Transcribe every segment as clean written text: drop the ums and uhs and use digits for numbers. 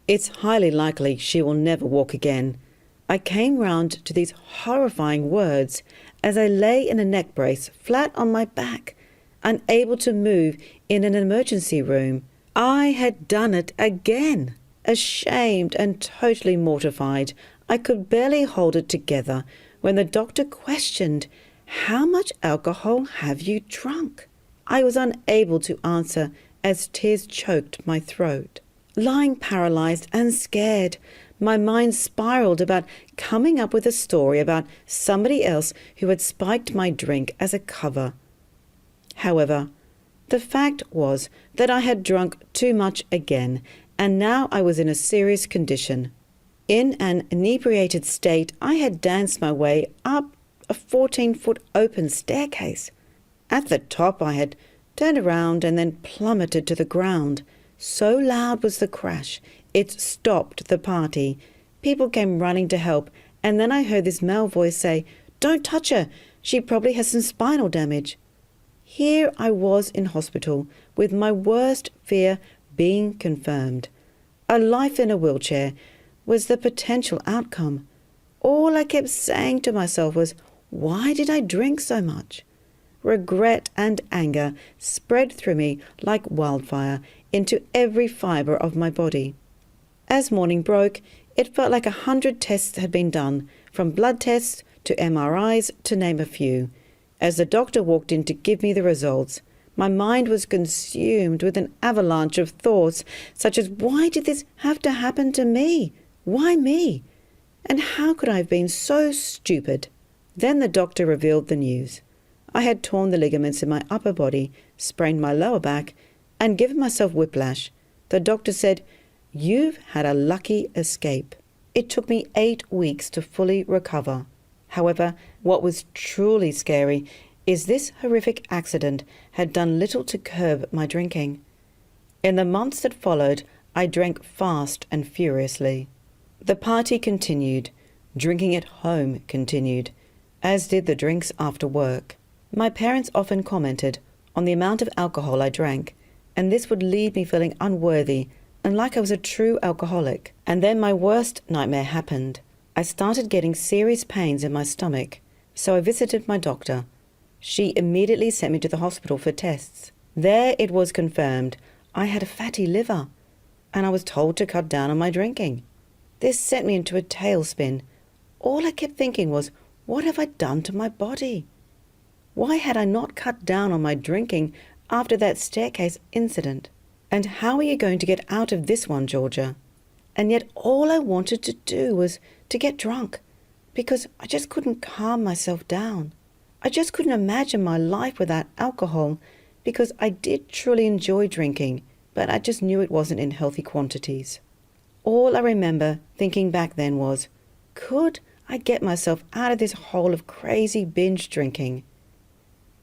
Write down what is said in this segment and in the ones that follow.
It's highly likely she will never walk again. I came round to these horrifying words as I lay in a neck brace, flat on my back, unable to move in an emergency room. I had done it again. Ashamed and totally mortified, I could barely hold it together when the doctor questioned, "How much alcohol have you drunk?" I was unable to answer as tears choked my throat. Lying paralyzed and scared, my mind spiraled about coming up with a story about somebody else who had spiked my drink as a cover. However, the fact was that I had drunk too much again, and now I was in a serious condition. In an inebriated state, I had danced my way up a 14-foot open staircase. At the top, I had turned around and then plummeted to the ground. So loud was the crash, it stopped the party. People came running to help, and then I heard this male voice say, "Don't touch her, she probably has some spinal damage." Here I was in hospital, with my worst fear being confirmed. A life in a wheelchair was the potential outcome. All I kept saying to myself was, why did I drink so much? Regret and anger spread through me like wildfire into every fibre of my body. As morning broke, it felt like 100 tests had been done, from blood tests to MRIs, to name a few. As the doctor walked in to give me the results, my mind was consumed with an avalanche of thoughts, such as, why did this have to happen to me? Why me? And how could I have been so stupid? Then the doctor revealed the news. I had torn the ligaments in my upper body, sprained my lower back, and given myself whiplash. The doctor said, "You've had a lucky escape." It took me 8 weeks to fully recover. However, what was truly scary is this horrific accident had done little to curb my drinking. In the months that followed, I drank fast and furiously. The party continued. Drinking at home continued, as did the drinks after work. My parents often commented on the amount of alcohol I drank, and this would leave me feeling unworthy and like I was a true alcoholic. And then my worst nightmare happened. I started getting serious pains in my stomach, so I visited my doctor. She immediately sent me to the hospital for tests. There it was confirmed I had a fatty liver, and I was told to cut down on my drinking. This sent me into a tailspin. All I kept thinking was, what have I done to my body? Why had I not cut down on my drinking after that staircase incident? And how are you going to get out of this one, Georgia? And yet all I wanted to do was to get drunk, because I just couldn't calm myself down. I just couldn't imagine my life without alcohol, because I did truly enjoy drinking, but I just knew it wasn't in healthy quantities. All I remember thinking back then was, could I get myself out of this hole of crazy binge drinking?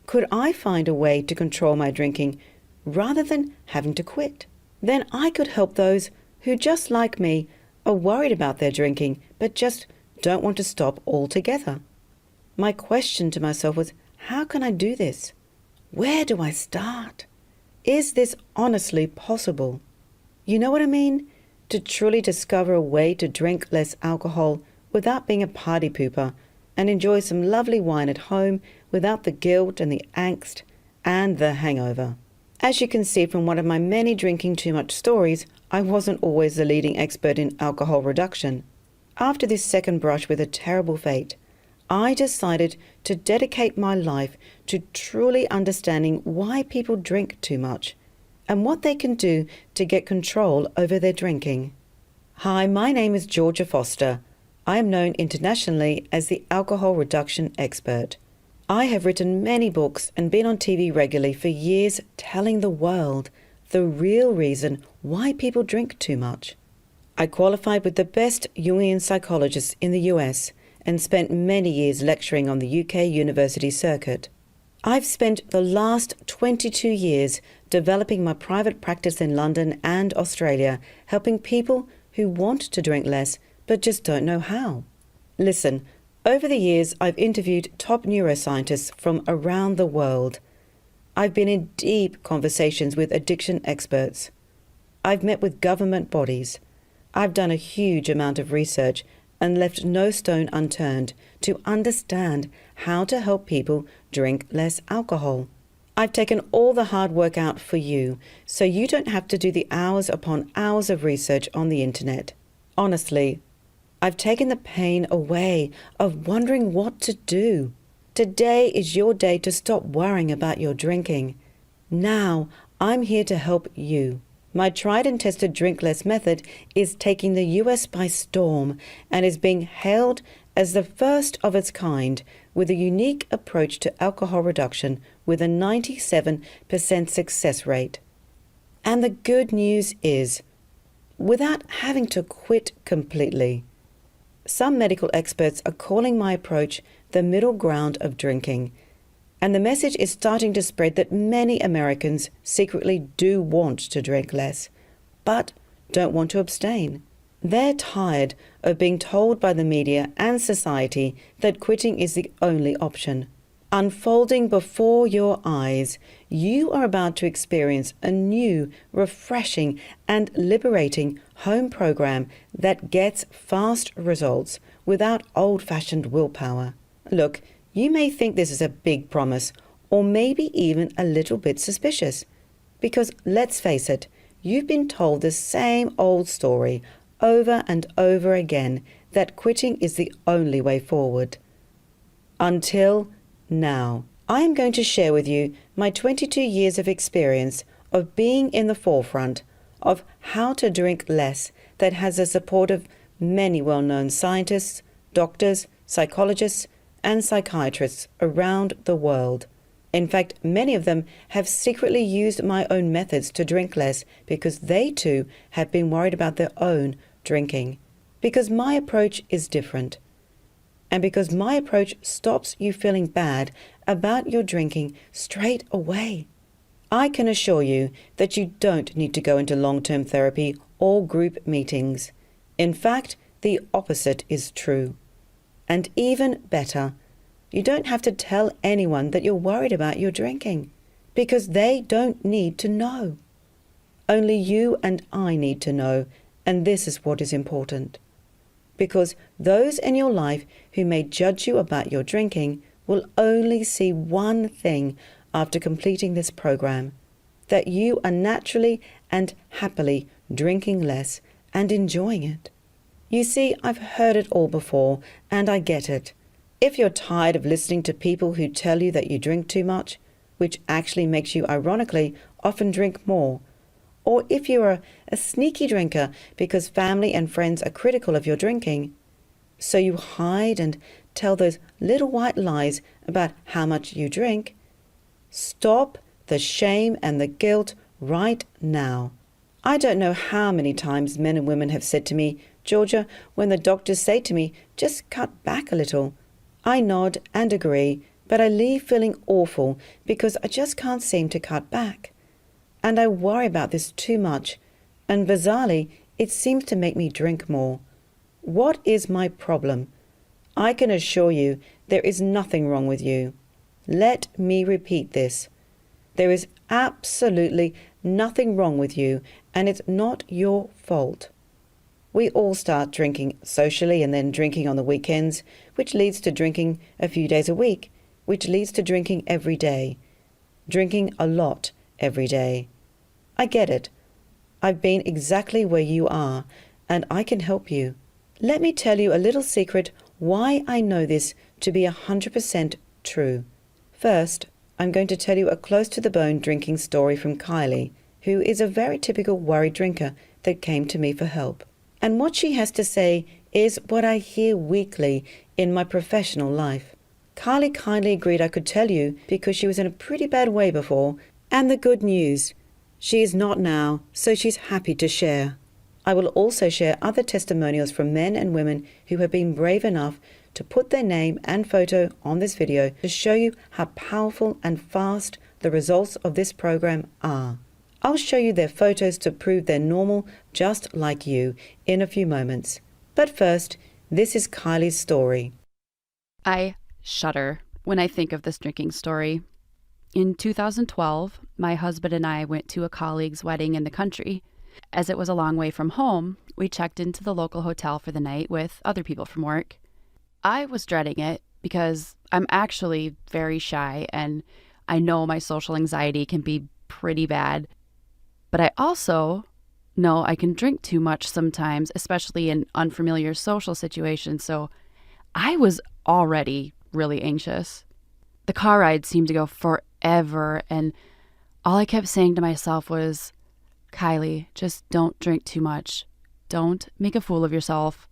Could I find a way to control my drinking rather than having to quit? Then I could help those who, just like me, are worried about their drinking but just don't want to stop altogether. My question to myself was, how can I do this? Where do I start? Is this honestly possible? You know what I mean? To truly discover a way to drink less alcohol without being a party pooper and enjoy some lovely wine at home without the guilt and the angst and the hangover. As you can see from one of my many drinking too much stories, I wasn't always the leading expert in alcohol reduction. After this second brush with a terrible fate, I decided to dedicate my life to truly understanding why people drink too much and what they can do to get control over their drinking. Hi, my name is Georgia Foster. I am known internationally as the alcohol reduction expert. I have written many books and been on TV regularly for years, telling the world the real reason why people drink too much. I qualified with the best Jungian psychologists in the US and spent many years lecturing on the UK university circuit. I've spent the last 22 years developing my private practice in London and Australia, helping people who want to drink less but just don't know how. Listen, over the years I've interviewed top neuroscientists from around the world. I've been in deep conversations with addiction experts. I've met with government bodies. I've done a huge amount of research and left no stone unturned to understand how to help people drink less alcohol. I've taken all the hard work out for you, so you don't have to do the hours upon hours of research on the internet. Honestly, I've taken the pain away of wondering what to do. Today is your day to stop worrying about your drinking. Now, I'm here to help you. My tried and tested Drink Less method is taking the US by storm and is being hailed as the first of its kind with a unique approach to alcohol reduction with a 97% success rate. And the good news is, without having to quit completely. Some medical experts are calling my approach the middle ground of drinking, and the message is starting to spread that many Americans secretly do want to drink less, but don't want to abstain. They're tired of being told by the media and society that quitting is the only option. Unfolding before your eyes, you are about to experience a new, refreshing, and liberating home program that gets fast results without old-fashioned willpower. Look, you may think this is a big promise, or maybe even a little bit suspicious. Because let's face it, you've been told the same old story over and over again that quitting is the only way forward. Until now, I am going to share with you my 22 years of experience of being in the forefront of how to drink less that has the support of many well-known scientists, doctors, psychologists, and psychiatrists around the world. In fact, many of them have secretly used my own methods to drink less because they too have been worried about their own drinking. Because my approach is different. And because my approach stops you feeling bad about your drinking straight away. I can assure you that you don't need to go into long-term therapy or group meetings. In fact, the opposite is true. And even better, you don't have to tell anyone that you're worried about your drinking, because they don't need to know. Only you and I need to know, and this is what is important. Because those in your life who may judge you about your drinking will only see one thing after completing this program, that you are naturally and happily drinking less and enjoying it. You see, I've heard it all before, and I get it. If you're tired of listening to people who tell you that you drink too much, which actually makes you ironically often drink more, or if you are a sneaky drinker because family and friends are critical of your drinking, so you hide and tell those little white lies about how much you drink, stop the shame and the guilt right now. I don't know how many times men and women have said to me, Georgia, when the doctors say to me, just cut back a little, I nod and agree, but I leave feeling awful because I just can't seem to cut back. And I worry about this too much, and bizarrely, it seems to make me drink more. What is my problem? I can assure you there is nothing wrong with you. Let me repeat this. There is absolutely nothing wrong with you, and it's not your fault. We all start drinking socially and then drinking on the weekends, which leads to drinking a few days a week, which leads to drinking every day. Drinking a lot every day. I get it. I've been exactly where you are, and I can help you. Let me tell you a little secret why I know this to be 100% true. First, I'm going to tell you a close-to-the-bone drinking story from Kylie, who is a very typical worried drinker that came to me for help. And what she has to say is what I hear weekly in my professional life. Kylie kindly agreed I could tell you because she was in a pretty bad way before, and the good news, she is not now, so she's happy to share. I will also share other testimonials from men and women who have been brave enough to put their name and photo on this video to show you how powerful and fast the results of this program are. I'll show you their photos to prove they're normal, just like you, in a few moments. But first, this is Kylie's story. I shudder when I think of this drinking story. In 2012, my husband and I went to a colleague's wedding in the country. As it was a long way from home, we checked into the local hotel for the night with other people from work. I was dreading it because I'm actually very shy and I know my social anxiety can be pretty bad. But I also know I can drink too much sometimes, especially in unfamiliar social situations. So I was already really anxious. The car ride seemed to go forever, and all I kept saying to myself was, Kylie, just don't drink too much. Don't make a fool of yourself.